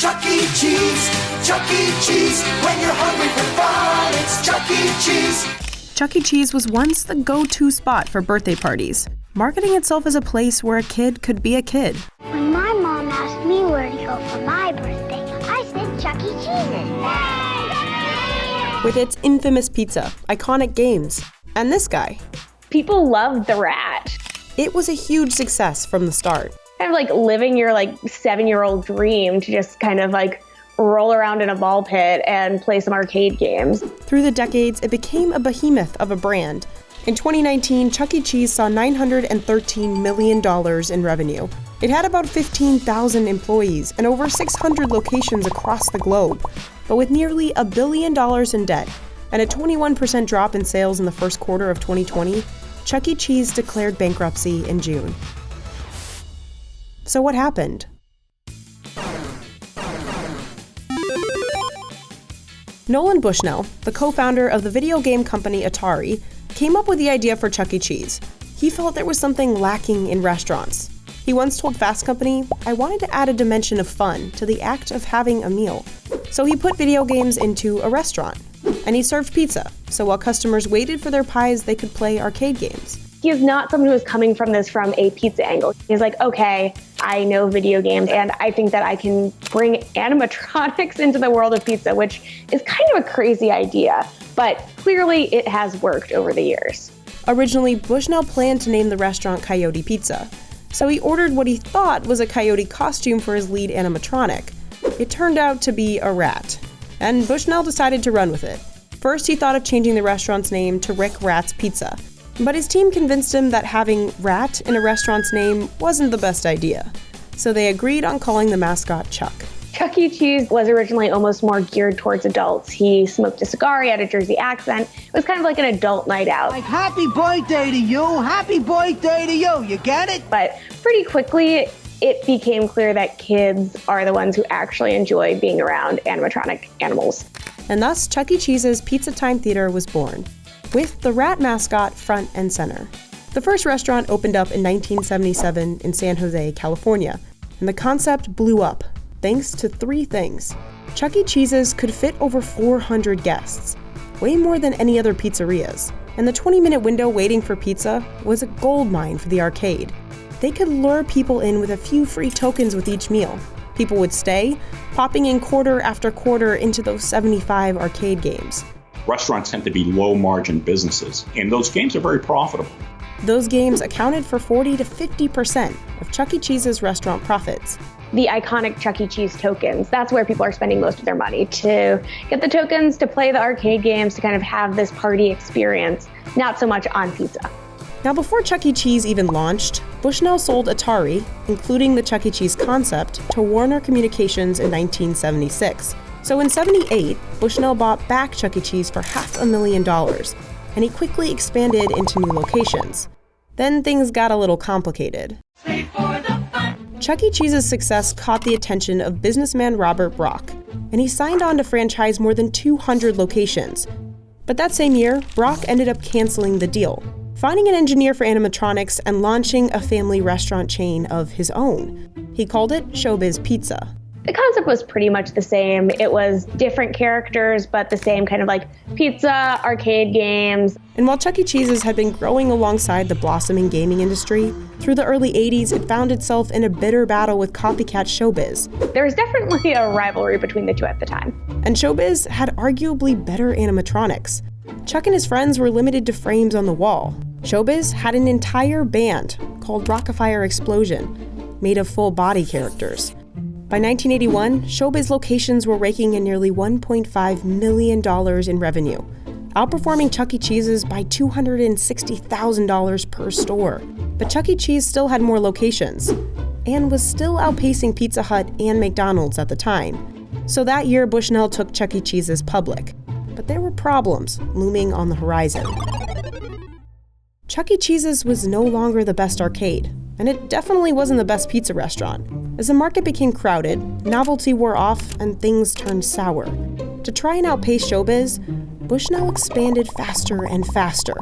Chuck E. Cheese. Chuck E. Cheese. When you're hungry for fun, it's Chuck E. Cheese. Chuck E. Cheese was once the go-to spot for birthday parties, marketing itself as a place where a kid could be a kid. When my mom asked me where to go for my birthday, I said Chuck E. Cheese. With its infamous pizza, iconic games, and this guy. People loved the rat. It was a huge success from the start. Kind of like living your 7-year-old dream to just kind of roll around in a ball pit and play some arcade games. Through the decades, it became a behemoth of a brand. In 2019, Chuck E. Cheese saw $913 million in revenue. It had about 15,000 employees and over 600 locations across the globe. But with nearly $1 billion in debt and a 21% drop in sales in the first quarter of 2020, Chuck E. Cheese declared bankruptcy in June. So what happened? Nolan Bushnell, the co-founder of the video game company Atari, came up with the idea for Chuck E. Cheese. He felt there was something lacking in restaurants. He once told Fast Company, "I wanted to add a dimension of fun to the act of having a meal." So he put video games into a restaurant. And he served pizza, so while customers waited for their pies, they could play arcade games. He is not someone who is coming from this from a pizza angle. He's like, okay, I know video games, and I think that I can bring animatronics into the world of pizza, which is kind of a crazy idea, but clearly it has worked over the years. Originally, Bushnell planned to name the restaurant Coyote Pizza, so he ordered what he thought was a coyote costume for his lead animatronic. It turned out to be a rat, and Bushnell decided to run with it. First, he thought of changing the restaurant's name to Rick Rat's Pizza, but his team convinced him that having rat in a restaurant's name wasn't the best idea, so they agreed on calling the mascot Chuck. Chuck E. Cheese was originally almost more geared towards adults. He smoked a cigar, he had a Jersey accent. It was kind of like an adult night out. Like, happy birthday to you, happy birthday to you get it? But pretty quickly, it became clear that kids are the ones who actually enjoy being around animatronic animals. And thus, Chuck E. Cheese's Pizza Time Theater was born, with the rat mascot front and center. The first restaurant opened up in 1977 in San Jose, California, and the concept blew up, thanks to 3 things. Chuck E. Cheese's could fit over 400 guests, way more than any other pizzerias, and the 20-minute window waiting for pizza was a goldmine for the arcade. They could lure people in with a few free tokens with each meal. People would stay, popping in quarter after quarter into those 75 arcade games. Restaurants tend to be low-margin businesses, and those games are very profitable. Those games accounted for 40 to 50% of Chuck E. Cheese's restaurant profits. The iconic Chuck E. Cheese tokens, that's where people are spending most of their money, to get the tokens, to play the arcade games, to kind of have this party experience, not so much on pizza. Now, before Chuck E. Cheese even launched, Bushnell sold Atari, including the Chuck E. Cheese concept, to Warner Communications in 1976. So in '78, Bushnell bought back Chuck E. Cheese for $500,000, and he quickly expanded into new locations. Then things got a little complicated. Chuck E. Cheese's success caught the attention of businessman Robert Brock, and he signed on to franchise more than 200 locations. But that same year, Brock ended up canceling the deal, finding an engineer for animatronics and launching a family restaurant chain of his own. He called it Showbiz Pizza. The concept was pretty much the same. It was different characters, but the same kind of pizza, arcade games. And while Chuck E. Cheese's had been growing alongside the blossoming gaming industry, through the early 80s, it found itself in a bitter battle with copycat Showbiz. There was definitely a rivalry between the two at the time. And Showbiz had arguably better animatronics. Chuck and his friends were limited to frames on the wall. Showbiz had an entire band called Rockafire Explosion, made of full-body characters. By 1981, Showbiz locations were raking in nearly $1.5 million in revenue, outperforming Chuck E. Cheese's by $260,000 per store. But Chuck E. Cheese still had more locations, and was still outpacing Pizza Hut and McDonald's at the time. So that year, Bushnell took Chuck E. Cheese's public. But there were problems looming on the horizon. Chuck E. Cheese's was no longer the best arcade, and it definitely wasn't the best pizza restaurant. As the market became crowded, novelty wore off, and things turned sour. To try and outpace Showbiz, Bushnell expanded faster and faster,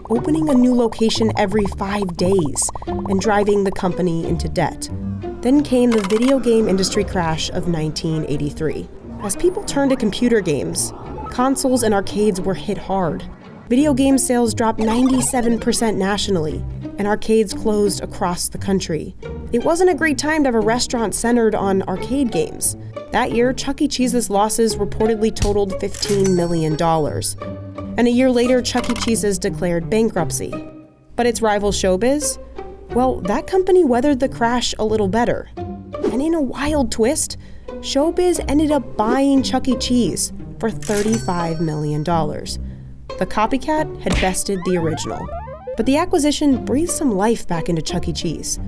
opening a new location every 5 days and driving the company into debt. Then came the video game industry crash of 1983. As people turned to computer games, consoles and arcades were hit hard. Video game sales dropped 97% nationally, and arcades closed across the country. It wasn't a great time to have a restaurant centered on arcade games. That year, Chuck E. Cheese's losses reportedly totaled $15 million. And a year later, Chuck E. Cheese's declared bankruptcy. But its rival Showbiz? Well, that company weathered the crash a little better. And in a wild twist, Showbiz ended up buying Chuck E. Cheese for $35 million. The copycat had bested the original. But the acquisition breathed some life back into Chuck E. Cheese.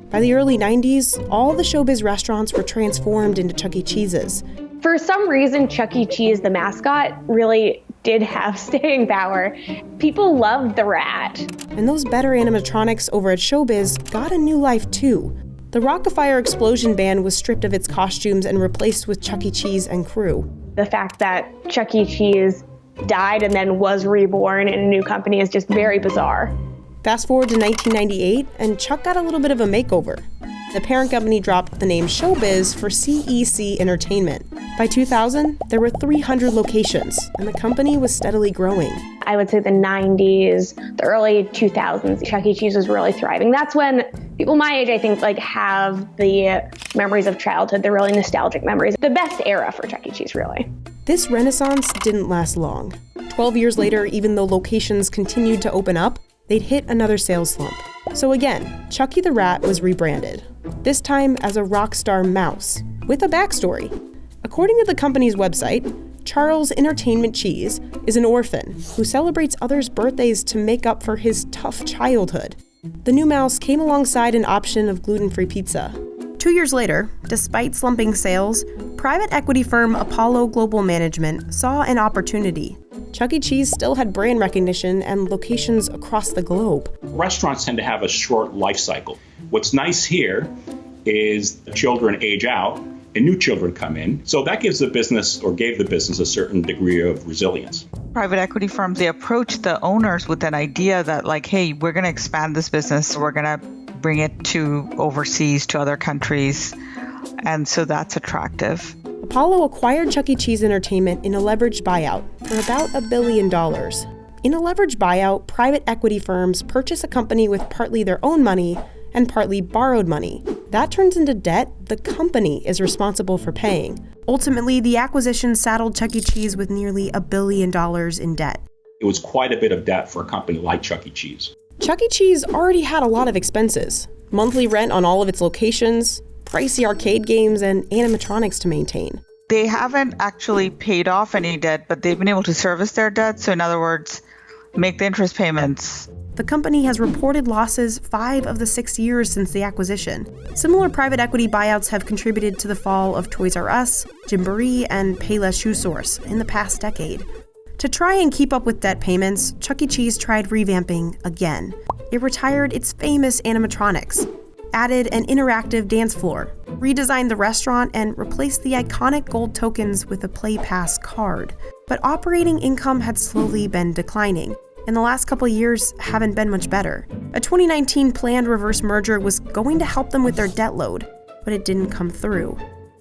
By the early 90s, all the Showbiz restaurants were transformed into Chuck E. Cheese's. For some reason, Chuck E. Cheese, the mascot, really did have staying power. People loved the rat. And those better animatronics over at Showbiz got a new life too. The Rockafire Explosion Band was stripped of its costumes and replaced with Chuck E. Cheese and crew. The fact that Chuck E. Cheese died and then was reborn in a new company is just very bizarre. Fast forward to 1998, and Chuck got a little bit of a makeover. The parent company dropped the name Showbiz for CEC Entertainment. By 2000, there were 300 locations, and the company was steadily growing. I would say the 90s, the early 2000s, Chuck E. Cheese was really thriving. That's when people my age, I think, have the memories of childhood, the really nostalgic memories. The best era for Chuck E. Cheese, really. This renaissance didn't last long. 12 years later, even though locations continued to open up, they'd hit another sales slump. So again, Chucky the Rat was rebranded, this time as a rock star mouse, with a backstory. According to the company's website, Charles Entertainment Cheese is an orphan who celebrates others' birthdays to make up for his tough childhood. The new mouse came alongside an option of gluten-free pizza. 2 years later, despite slumping sales, private equity firm Apollo Global Management saw an opportunity. Chuck E. Cheese still had brand recognition and locations across the globe. Restaurants tend to have a short life cycle. What's nice here is the children age out and new children come in. So that gives the business, or gave the business, a certain degree of resilience. Private equity firms, they approach the owners with an idea that hey, we're going to expand this business. We're going to bring it to overseas, to other countries. And so that's attractive. Apollo acquired Chuck E. Cheese Entertainment in a leveraged buyout for about $1 billion. In a leveraged buyout, private equity firms purchase a company with partly their own money and partly borrowed money. That turns into debt the company is responsible for paying. Ultimately, the acquisition saddled Chuck E. Cheese with nearly $1 billion in debt. It was quite a bit of debt for a company like Chuck E. Cheese. Chuck E. Cheese already had a lot of expenses. Monthly rent on all of its locations, pricey arcade games, and animatronics to maintain. They haven't actually paid off any debt, but they've been able to service their debt. So in other words, make the interest payments. The company has reported losses 5 of the 6 years since the acquisition. Similar private equity buyouts have contributed to the fall of Toys R Us, Gymboree, and Payless Shoe Source in the past decade. To try and keep up with debt payments, Chuck E. Cheese tried revamping again. It retired its famous animatronics, added an interactive dance floor, redesigned the restaurant, and replaced the iconic gold tokens with a Play Pass card. But operating income had slowly been declining, and the last couple years haven't been much better. A 2019 planned reverse merger was going to help them with their debt load, but it didn't come through.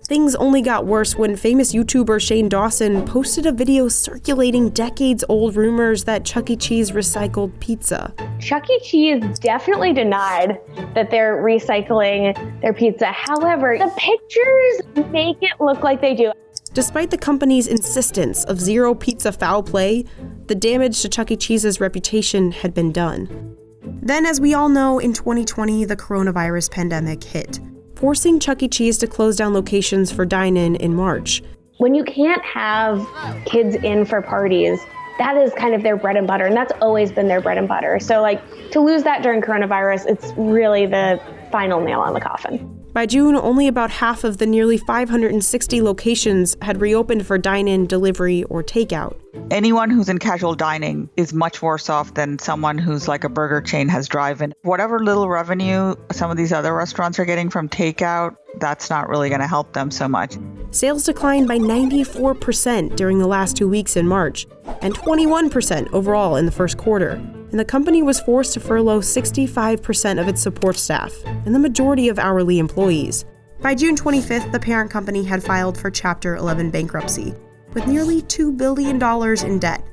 Things only got worse when famous YouTuber Shane Dawson posted a video circulating decades-old rumors that Chuck E. Cheese recycled pizza. Chuck E. Cheese definitely denied that they're recycling their pizza. However, the pictures make it look like they do. Despite the company's insistence of zero pizza foul play, the damage to Chuck E. Cheese's reputation had been done. Then, as we all know, in 2020, the coronavirus pandemic hit, forcing Chuck E. Cheese to close down locations for dine-in in March. When you can't have kids in for parties, that is kind of their bread and butter, and that's always been their bread and butter. So to lose that during coronavirus, it's really the final nail on the coffin. By June, only about half of the nearly 560 locations had reopened for dine-in, delivery, or takeout. Anyone who's in casual dining is much worse off than someone who's like a burger chain has drive-in. Whatever little revenue some of these other restaurants are getting from takeout, that's not really going to help them so much. Sales declined by 94% during the last 2 weeks in March, and 21% overall in the first quarter. and the company was forced to furlough 65% of its support staff and the majority of hourly employees. By June 25th, the parent company had filed for Chapter 11 bankruptcy, with nearly $2 billion in debt.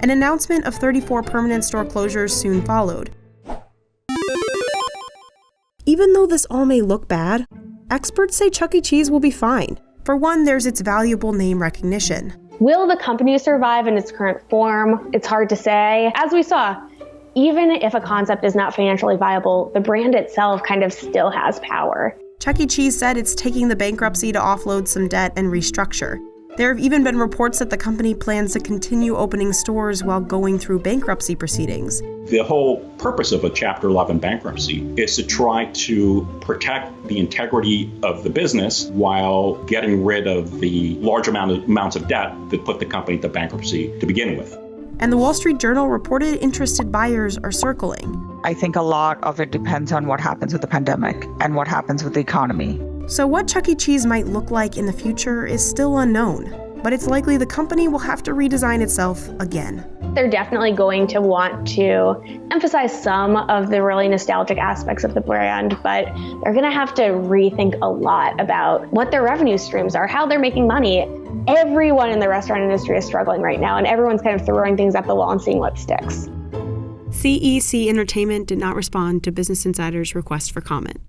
An announcement of 34 permanent store closures soon followed. Even though this all may look bad, experts say Chuck E. Cheese will be fine. For one, there's its valuable name recognition. Will the company survive in its current form? It's hard to say. As we saw, even if a concept is not financially viable, the brand itself kind of still has power. Chuck E. Cheese said it's taking the bankruptcy to offload some debt and restructure. There have even been reports that the company plans to continue opening stores while going through bankruptcy proceedings. The whole purpose of a Chapter 11 bankruptcy is to try to protect the integrity of the business while getting rid of the large amounts of debt that put the company into bankruptcy to begin with. And the Wall Street Journal reported interested buyers are circling. I think a lot of it depends on what happens with the pandemic and what happens with the economy. So what Chuck E. Cheese might look like in the future is still unknown, but it's likely the company will have to redesign itself again. They're definitely going to want to emphasize some of the really nostalgic aspects of the brand, but they're going to have to rethink a lot about what their revenue streams are, how they're making money. Everyone in the restaurant industry is struggling right now, and everyone's kind of throwing things at the wall and seeing what sticks. CEC Entertainment did not respond to Business Insider's request for comment.